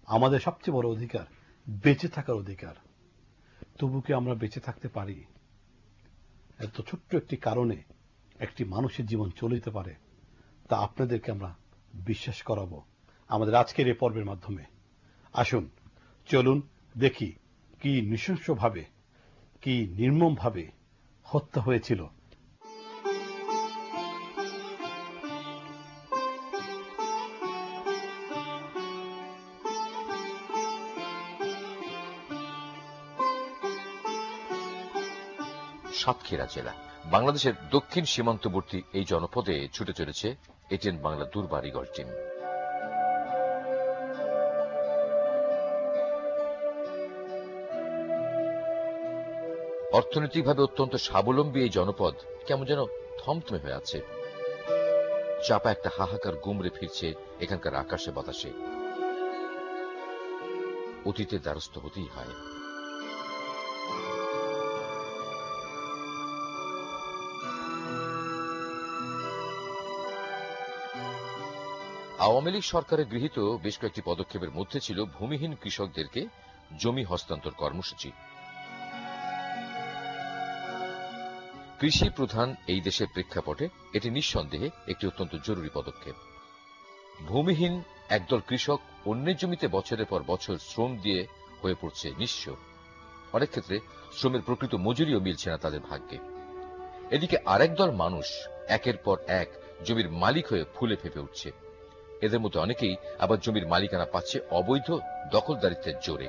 আমাদের সবচেয়ে বড় অধিকার বেঁচে থাকার অধিকার। তবু কি আমরা বেঁচে থাকতে পারি? এত ছোট্ট একটি কারণে একটি মানুষের জীবন চলে যেতে পারে, তা আপনাদেরকে আমরা বিশ্বাস করাবো আমাদের আজকের এই পর্বের মাধ্যমে। আসুন চলুন দেখি কি নৃশংসভাবে, কি নির্মমভাবে হত্যা হয়েছিল সাতক্ষীরা জেলা। বাংলাদেশের দক্ষিণ সীমান্তবর্তী এই জনপদে ছুটে চলেছে এটিএন বাংলা দুর্বার ঈগল টিম। অর্থনৈতিকভাবে অত্যন্ত স্বাবলম্বী এই জনপদ কেমন যেন থমথমে হয়ে আছে। চাপা একটা হাহাকার গুমরে ফিরছে এখানকার আকাশে বাতাসে। অতীতের দ্বারস্থ হতেই হয়। আওয়ামী লীগ সরকারের গৃহীত বেশ কয়েকটি পদক্ষেপের মধ্যে ছিল ভূমিহীন কৃষকদেরকে জমি হস্তান্তর কর্মসূচি। কৃষি প্রধান এই দেশের প্রেক্ষাপটে এটি নিঃসন্দেহে একটি অত্যন্ত জরুরি পদক্ষেপ। ভূমিহীন একদল কৃষক অন্যের জমিতে বছরের পর বছর শ্রম দিয়ে হয়ে পড়ছে নিঃস্ব। অনেক ক্ষেত্রে শ্রমের প্রকৃত মজুরিও মিলছে না তাদের ভাগ্যে। এদিকে আরেক দল মানুষ একের পর এক জমির মালিক হয়ে ফুলে ফেঁপে উঠছে। এদের মধ্যে অনেকেই আবার জমির মালিকানা পাচ্ছে অবৈধ দখলদারিত্বের জোরে।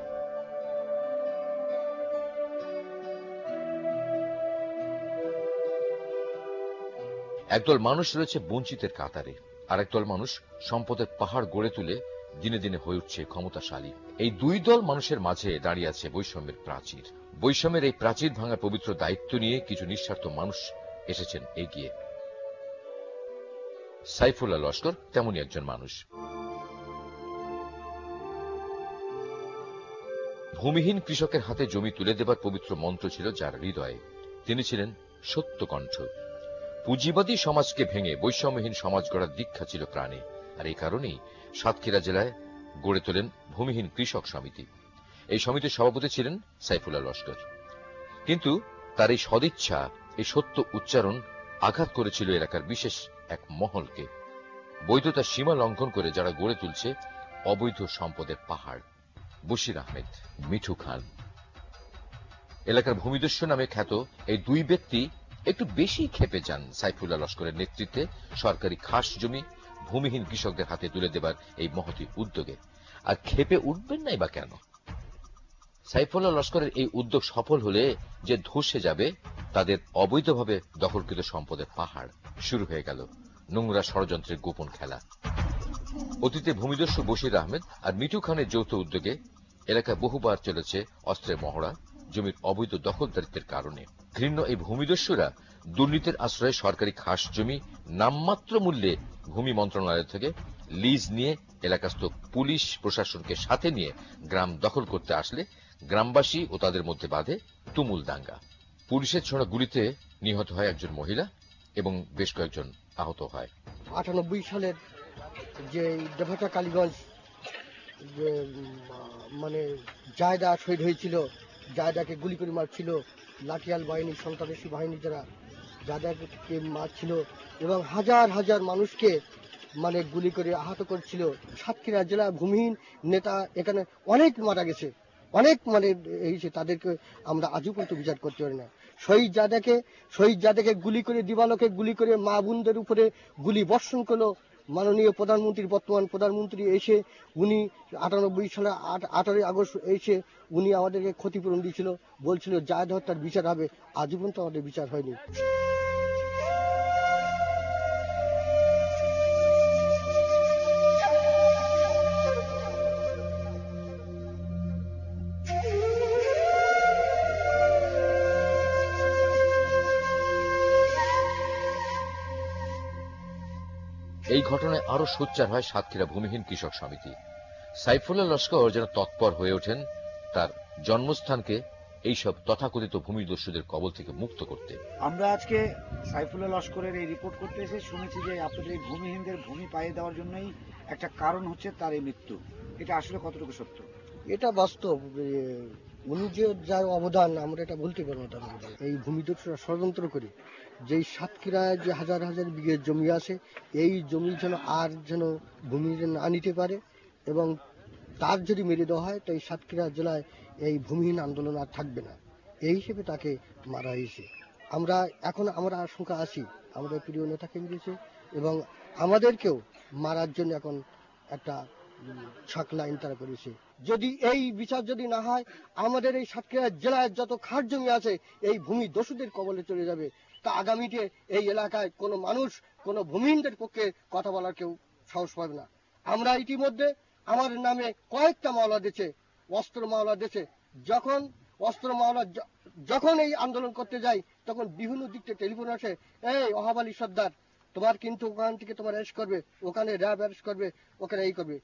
একদল মানুষ রয়েছে বঞ্চিতের কাতারে, আর একদল মানুষ সম্পদের পাহাড় গড়ে তুলে দিনে দিনে হয়ে উঠছে ক্ষমতাশালী। এই দুই দল মানুষের মাঝে দাঁড়িয়ে আছে বৈষম্যের প্রাচীর। বৈষম্যের এই প্রাচীর ভাঙার পবিত্র দায়িত্ব নিয়ে কিছু নিঃস্বার্থ মানুষ এসেছেন এগিয়ে। সাইফুল্লাহ লস্কর তেমনই একজন মানুষ। ভূমিহীন কৃষকের হাতে জমি তুলে দেবার পবিত্র মন্ত্র ছিল যার হৃদয়ে। তিনি ছিলেন সত্যকণ্ঠ। পুঁজিবাদী সমাজকে ভেঙে বৈষম্যহীন সমাজ গড়ার দীক্ষা ছিল প্রাণে। আর এই কারণেই সাতক্ষীরা জেলায় গড়ে তোলেন ভূমিহীন কৃষক সমিতি। এই সমিতির সভাপতি ছিলেন সাইফুল্লাহ লস্কর। কিন্তু তার এই সদিচ্ছা, এই সত্য উচ্চারণ আঘাত করেছিল এলাকার বিশেষ এক মহলকে। বৈধতার সীমা লঙ্ঘন করে যারা গড়ে তুলছে অবৈধ সম্পদের পাহাড়। বশির আহমেদ, মিঠু খান। এলাকার ভূমিদস্যু নামে খ্যাত এই দুই ব্যক্তি একটু বেশি ক্ষেপে যান সাইফুল্লাহ লস্করের নেতৃত্বে সরকারি খাস জমি ভূমিহীন কৃষকদের হাতে তুলে দেবার এই মহতী উদ্যোগে। আর ক্ষেপে উঠবেন নাই বা কেন? সাইফুল্লাহ লস্করের এই উদ্যোগ সফল হলে যে ধসে যাবে তাদের অবৈধভাবে দখলকৃত সম্পদের পাহাড়। শুরু হয়ে গেল নোংরা ষড়যন্ত্রের গোপন খেলা। অতীতে ভূমিদস্যু বশির আহমেদ আর মিঠু খানের যৌথ উদ্যোগে এলাকায় বহুবার চলেছে অস্ত্রের মহড়া জমির অবৈধ দখলদারিত্বের কারণে। ঘৃণ্য এই ভূমিদস্যুরা দুর্নীতির আশ্রয়ে সরকারি খাস জমি নামমাত্র মূল্যে ভূমি মন্ত্রণালয় থেকে লিজ নিয়ে এলাকাস্থ পুলিশ প্রশাসনকে সাথে নিয়ে গ্রাম দখল করতে আসলে গ্রামবাসী ও তাদের মধ্যে বাধে তুমুল দাঙ্গা। পুলিশের ছোড়া গুলিতে নিহত হয় একজন মহিলা এবং বেশ কয়েকজন আহত হয়। 98 সালের যে দেবতা কালীগঞ্জ যে মানে জায়দা শহীদ হয়েছিল, জায়দাকে গুলি করে মারছিল লাঠিয়াল বাহিনী, সন্ত্রাসী বাহিনী যারা জায়দাকে মারছিল এবং হাজার হাজার মানুষকে মানে গুলি করে আহত করছিল। সাতক্ষীরা জেলা ভূমিহীন নেতা এখানে অনেক মারা গেছে, অনেক মানে হয়েছে, তাদেরকে আমরা আজও পর্যন্ত বিচার করতে পারি না। শহীদ জাদেকে গুলি করে, দিবালোকে গুলি করে মা বোনদের উপরে গুলি বর্ষণ করলো মাননীয় প্রধানমন্ত্রী, বর্তমান প্রধানমন্ত্রী এসে উনি 98 সালে 18 আগস্ট এসে উনি আমাদেরকে ক্ষতিপূরণ দিয়েছিল, বলছিল জায়দ হত্যার বিচার হবে। আজও পর্যন্ত আমাদের বিচার হয়নি। এই ঘটনায় আরো সোচ্চার হয় সাতক্ষীরা ভূমিহীন কৃষক সমিতি। সাইফুল্লাহ লস্কর যেন তৎপর হয়ে ওঠেন তার জন্মস্থানকে এইসব তথাকথিত ভূমিদস্যুদের কবল থেকে মুক্ত করতে। আমরা আজকে সাইফুল্লাহ লস্করের এই রিপোর্ট করতে এসে শুনেছি যে আপনাদের এই ভূমিহীনদের ভূমি পাইয়ে দেওয়ার জন্যই একটা কারণ হচ্ছে তার এই মৃত্যু। এটা আসলে কতটুকু সত্য? এটা বাস্তব। উনি যে যার অবদান আমরা এটা বলতে পারবো না তার অবদান। এই ভূমিদস্যুরা ষড়যন্ত্র করে যেই সাতক্ষীরায় যে হাজার হাজার বিঘে জমি আছে, এই জমি যেন ভূমি না নিতে পারে, এবং তার যদি মেরে দেওয়া হয় তো এই সাতক্ষীরা জেলায় এই ভূমিহীন আন্দোলন আর থাকবে না। এই হিসেবে তাকে মারা হয়েছে। আমরা আশঙ্কা আছি আমাদের প্রিয় নেতাকে মেরেছে, এবং আমাদেরকেও মারার জন্য এখন একটা ছাক লাইন তারা করেছে। যদি এই বিচার যদি না হয়, আমাদের এই সাতক্ষীরা জেলায় যত খাস জমি আছে এই ভূমি দস্যুদের কবলে চলে যাবে। তা আগামীতে এই এলাকায় কোনো মানুষ কোনো ভূমিহীনদের পক্ষে কথা বলার কেউ সাহস পাবে না। আমরা ইতিমধ্যে আমার নামে কয়েকটা মামলা দিয়েছে, অস্ত্র মামলা দিয়েছে। যখন এই আন্দোলন করতে যাই তখন বিভিন্ন দিক থেকে টেলিফোন আসে, এই ওহাব আলী সর্দার, তোমার কিন্তু ওখান থেকে তোমার অ্যারেস্ট করবে, ওখানে র্যাব অ্যারেস্ট করবে, ওখানে এই করবে।